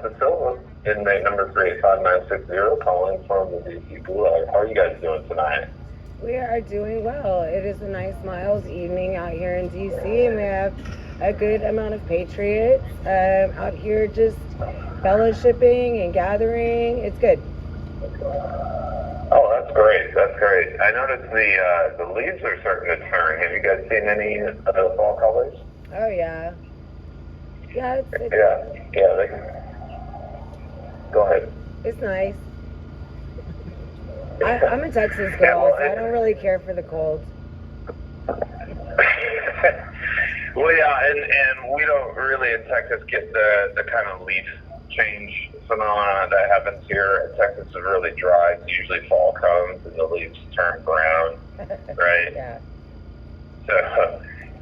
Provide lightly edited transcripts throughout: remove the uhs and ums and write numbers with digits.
this is Silva, inmate number 385960, calling from the DC Gulag. How are you guys doing tonight? We are doing well. It is a nice, mild evening out here in DC, and we have a good amount of patriots out here just fellowshipping and gathering. It's good. Oh, that's great. That's great. I noticed the leaves are starting to turn. Have you guys seen any of the fall colors? Oh, yeah. Yeah, Go ahead. it's nice. I'm a Texas girl, so I don't really care for the cold. Well, yeah, and we don't really in Texas get the kind of leaf change phenomenon that happens here. Texas is really dry. So usually fall comes and the leaves turn brown, right? Yeah. So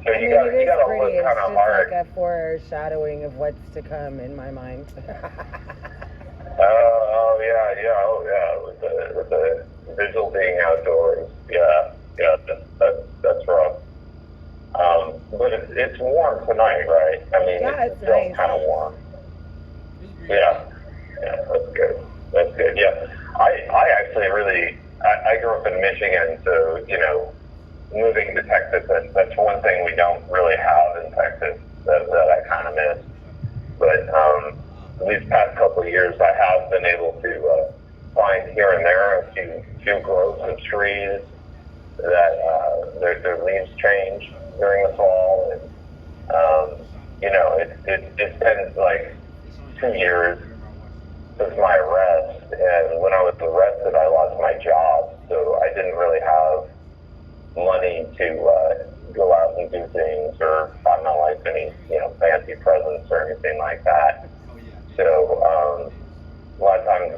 you got to look kind of hard. It's just like a foreshadowing of what's to come in my mind. With the visual being outdoors, that's rough. But it's warm tonight, right? I mean, yeah, it's still nice. Kind of warm. Yeah, that's good. That's good. Yeah, I actually really I grew up in Michigan, so moving to Texas, that's one thing we don't really have in Texas that I kind of miss. But these past couple of years, I have been able to find here and there a few groves of trees that their leaves change during the fall, and it's been like 2 years since my arrest, and when I was arrested, I lost my job, so I didn't really have money to go out and do things or buy my life any fancy presents or anything like that. So a lot of times,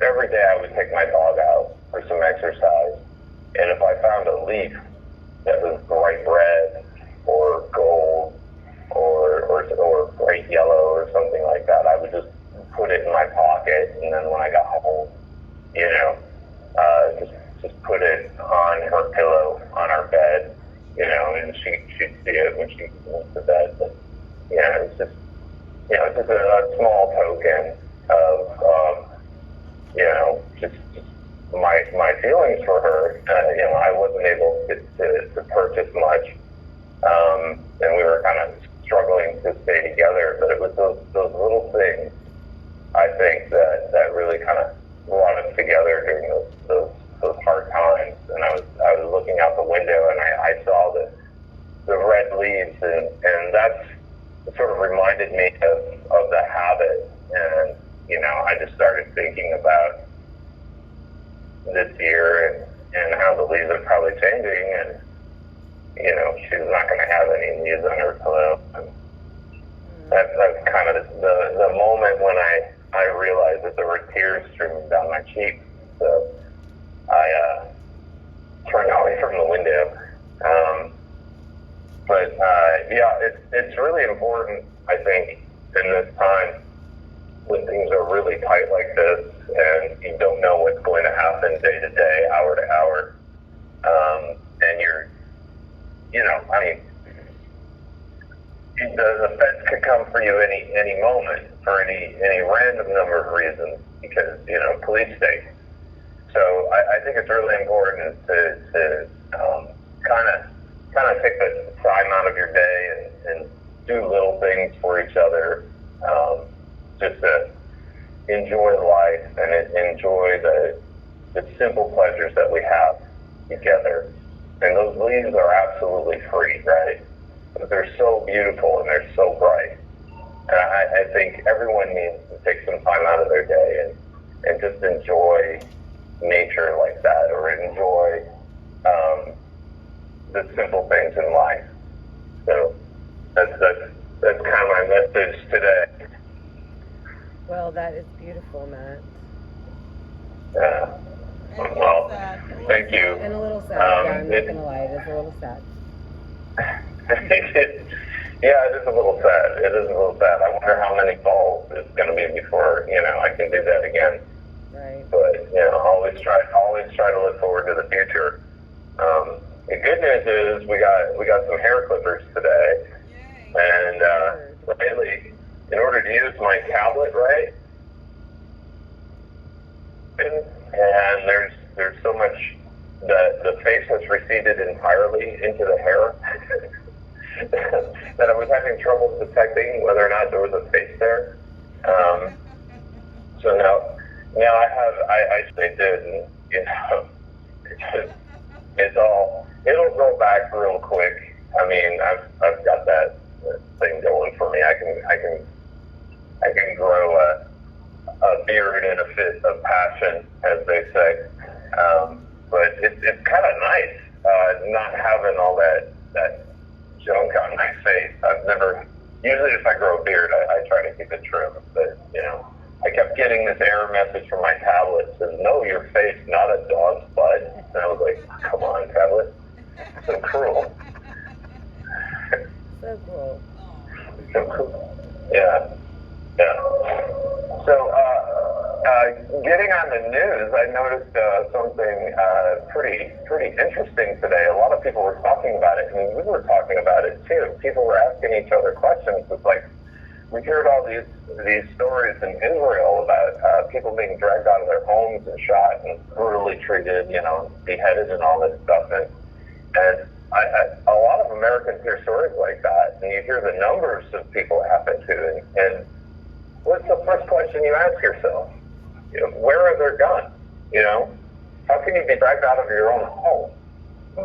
every day I would take my dog out for some exercise, and if I found a leaf that was bright red or gold or bright yellow or something like that, I would just put it in my pocket, and then when I got home, just put it on her pillow on our bed, and she'd see it when she went to bed. But it's just a small token of just my feelings for her. I wasn't able to purchase much, and we were kind of struggling to stay together. But it was those little things, I think, that really kind of brought us together during those hard times. And I was looking out the window, and I saw the red leaves, and that's sort of reminded me of the habit. And I just started thinking about this year and how the leaves are probably changing, and she's not going to have any leaves on her pillow. And that's kind of the moment when I realized that there were tears streaming down my cheeks. So I turned away from the window. But it's really important, I think, in this time when things are really tight like this and you don't know what's going to happen day to day, hour to hour, and you're, the feds could come for you any moment for any random number of reasons because, police state. So I think it's really important to kind of take the time out of your day and do little things for each other, just to enjoy life and enjoy the simple pleasures that we have together. And those leaves are absolutely free, right? But they're so beautiful and they're so bright. And I think everyone needs to take some time out of their day and just enjoy nature like that, or enjoy the simple things in life. So that's kind of my message today. Well, that is beautiful, Matt. Yeah. Well, thank you. And a little sad. I'm not gonna lie, it is a little sad. Yeah, it is a little sad. I wonder how many falls it's going to be before I can do that again. Right. But always try to look forward to the future. The good news is we got some hair clippers today, and lately in order to use my tablet right, and there's so much that the face has receded entirely into the hair that I was having trouble detecting whether or not there was a face there. So now I did, and it'll grow back real quick. I mean, I've got that thing going for me. I can grow a beard in a fit of passion, as they say. But it's kind of nice not having all that junk on my face. Usually if I grow a beard, I try to keep it trim. But, I kept getting this error message from my tablet, says, "No, your face, not a dog's butt." And I was like, come on, tablet. So cruel. So cool. So cool. Yeah. So, getting on the news, I noticed something pretty interesting today. A lot of people were talking about it, and we were talking about it too. People were asking each other questions. It's like, we heard all these stories in Israel about people being dragged out of their homes and shot and brutally treated, beheaded and all this stuff. And a lot of Americans hear stories like that, and you hear the numbers of people it happened to, and what's the first question you ask yourself? Where are their guns? How can you be dragged out of your own home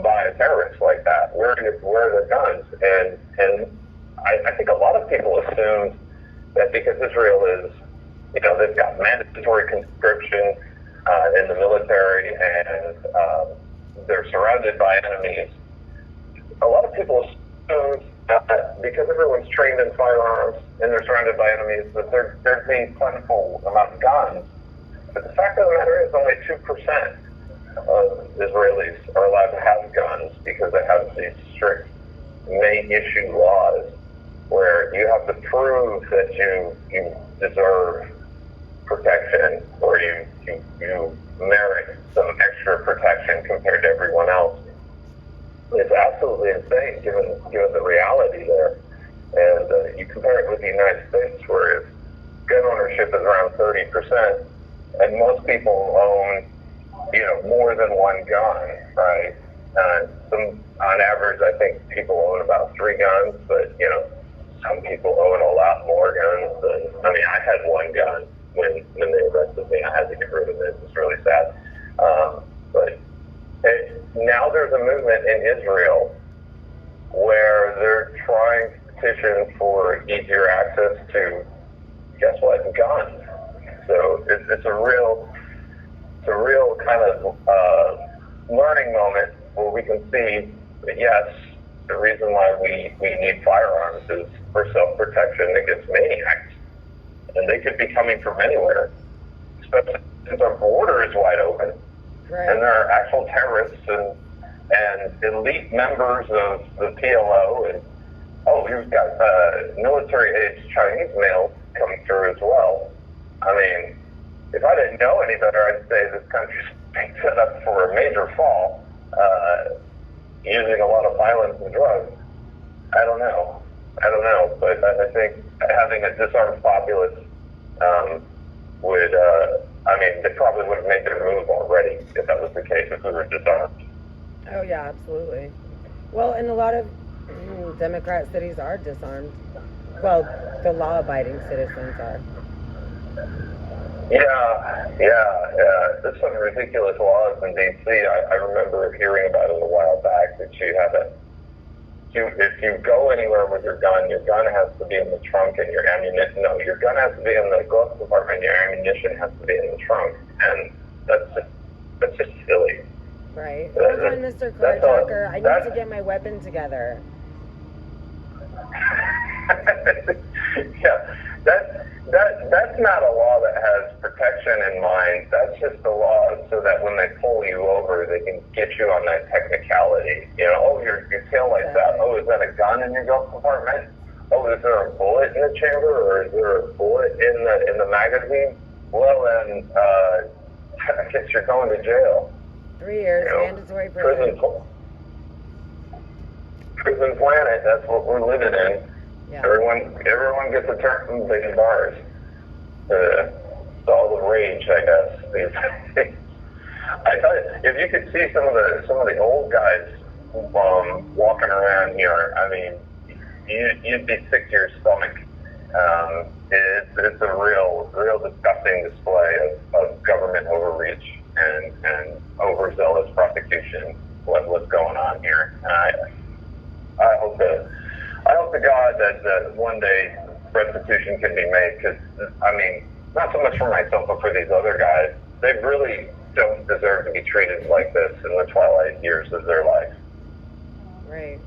by a terrorist like that? Where are their guns? And I think a lot of people assumed that because Israel is, they've got mandatory conscription in the military, and they're surrounded by enemies. A lot of people assume that because everyone's trained in firearms and they're surrounded by enemies, that there'd be plentiful amount of guns. But the fact of the matter is only 2% of Israelis are allowed to have guns because they have these strict may-issue laws where you have to prove that you deserve protection, or you merit some extra protection compared to everyone else. It's absolutely insane given the reality there. And you compare it with the United States, where gun ownership is around 30%, and most people own, more than one gun, right? On average, I think people own about 3 guns, but, some people own a lot more guns. I had one gun when they arrested me. I had to get rid of it. It's really sad. But now there's a movement in Israel where they're trying to petition for easier access to, guess what, guns. So it's a real kind of learning moment where we can see that, yes, the reason why we need firearms is for self-protection against maniacs. And they could be coming from anywhere, especially since our border is wide open. Right. And there are actual terrorists and elite members of the PLO, and you've got military-aged Chinese males coming through as well. I mean, if I didn't know any better, I'd say this country's being set up for a major fall, using a lot of violence and drugs. I don't know, but I think having a disarmed populace would, they probably would have made their move already if that was the case, if we were disarmed. Oh, yeah, absolutely. Well, and a lot of Democrat cities are disarmed. Well, the law-abiding citizens are. Yeah. There's some ridiculous laws in D.C. I remember hearing about it a while back that if you go anywhere with your gun has to be in the trunk, and your ammunition. No, your gun has to be in the glove compartment. Your ammunition has to be in the trunk, and that's just silly. Right. Hold on, Mr. Carjacker. I need to get my weapon together. Yeah, that's not a law that has protection in mind. That's just a law so that when they pull you over, they can get you on that technicality. Your tail lights out. Oh, is that a gun in your glove compartment? Oh, is there a bullet in the chamber, or is there a bullet in the magazine? Well, then I guess you're going to jail. 3 years, mandatory prison. Prison planet. That's what we're living in. Yeah. Everyone gets a turn in big bars. It's all the rage, I guess. I tell you, if you could see some of the old guys walking around here, I mean, you'd be sick to your stomach. It's a real disgusting display of government overreach and overzealous prosecution. What's going on here? And I hope to God that one day restitution can be made, because, I mean, not so much for myself, but for these other guys. They really don't deserve to be treated like this in the twilight years of their life. Right.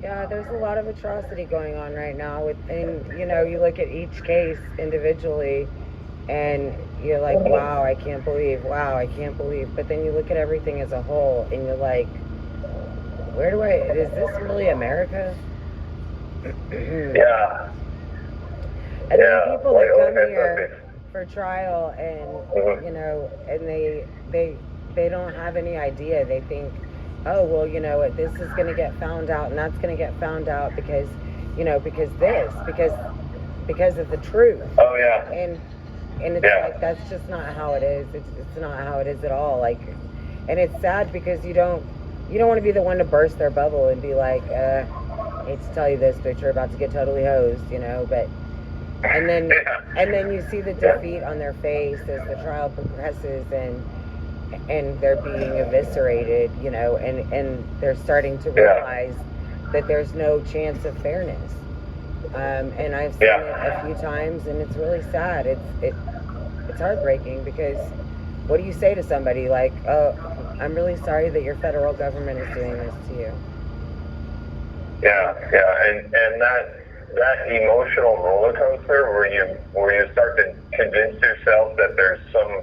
Yeah, there's a lot of atrocity going on right now. And, you know, you look at each case individually, and you're like, wow, I can't believe. But then you look at everything as a whole, and you're like, is this really America? Yeah. And then people that come here for trial, and, you know, and they don't have any idea. They think, oh, well, you know, this is going to get found out, and that's going to get found out because of the truth. Oh, yeah. And it's like, that's just not how it is. It's not how it is at all. Like, and it's sad because you don't want to be the one to burst their bubble and be like, I hate to tell you this, but you're about to get totally hosed, you know, but and then you see the defeat on their face as the trial progresses, and they're being eviscerated, you know, and they're starting to realize that there's no chance of fairness. And I've seen it a few times, and it's really sad. It's heartbreaking, because what do you say to somebody like, oh, I'm really sorry that your federal government is doing this to you? Yeah, and that emotional roller coaster where you start to convince yourself that there's some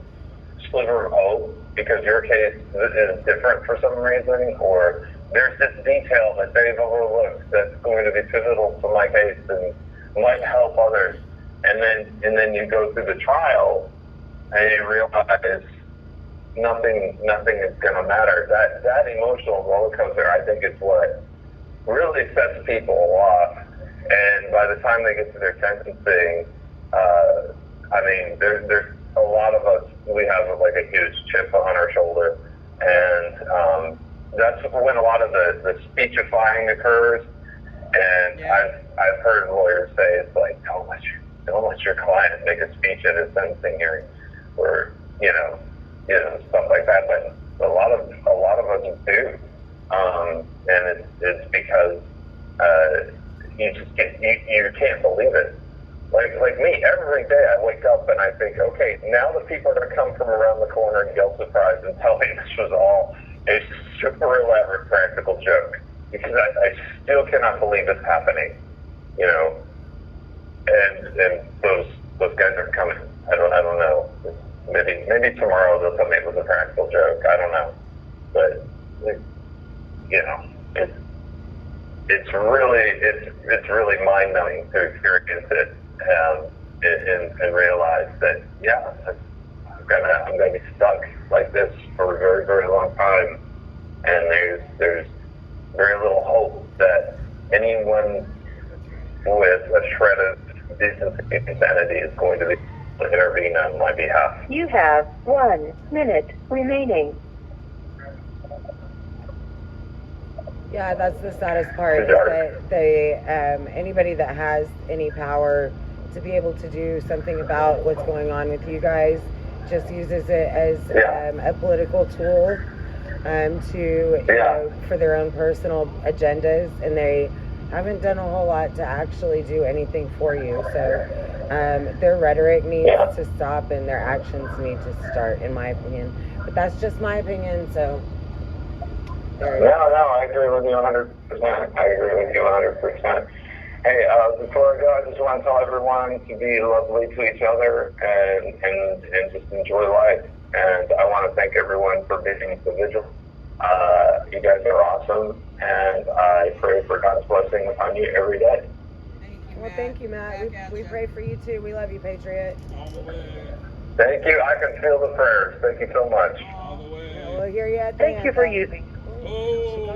sliver of hope because your case is different for some reason, or there's this detail that they've overlooked that's going to be pivotal to my case and might help others, and then you go through the trial and you realize nothing is going to matter. That emotional roller coaster, I think, is what really sets people off. And by the time they get to their sentencing, I mean, there's a lot of us, we have like a huge chip on our shoulder, and that's when a lot of the speechifying occurs. And I've heard lawyers say, it's like, don't let your client make a speech at a sentencing hearing, or you know stuff like that. But a lot of us do, and it's because you can't believe it. Like me, every day I wake up and I think, okay, now the people are going to come from around the corner and yell surprise and tell me this was all a super elaborate practical joke, because I still cannot believe it's happening, you know. And those guys are coming. I don't know. Maybe tomorrow they'll tell me it was a practical joke. I don't know, but you know, it's really mind numbing to experience it. And realize that I'm gonna be stuck like this for a very, very long time, and there's very little hope that anyone with a shred of decency and sanity is going to be able to intervene on my behalf. You have 1 minute remaining. Yeah, that's the saddest part, is that anybody that has any power to be able to do something about what's going on with you guys just uses it as a political tool for their own personal agendas, and they haven't done a whole lot to actually do anything for you. So their rhetoric needs to stop, and their actions need to start, in my opinion. But that's just my opinion, so there you go. No, I agree with you 100%. I agree with you 100%. Hey, before I go, I just want to tell everyone to be lovely to each other and just enjoy life. And I want to thank everyone for being so vigilant. You guys are awesome, and I pray for God's blessing upon you every day. Well, thank you, Matt. We pray for you too. We love you, Patriot. All the way. Thank you. I can feel the prayers. Thank you so much. All the way. We'll hear you at the Thank end. you for using. Oh.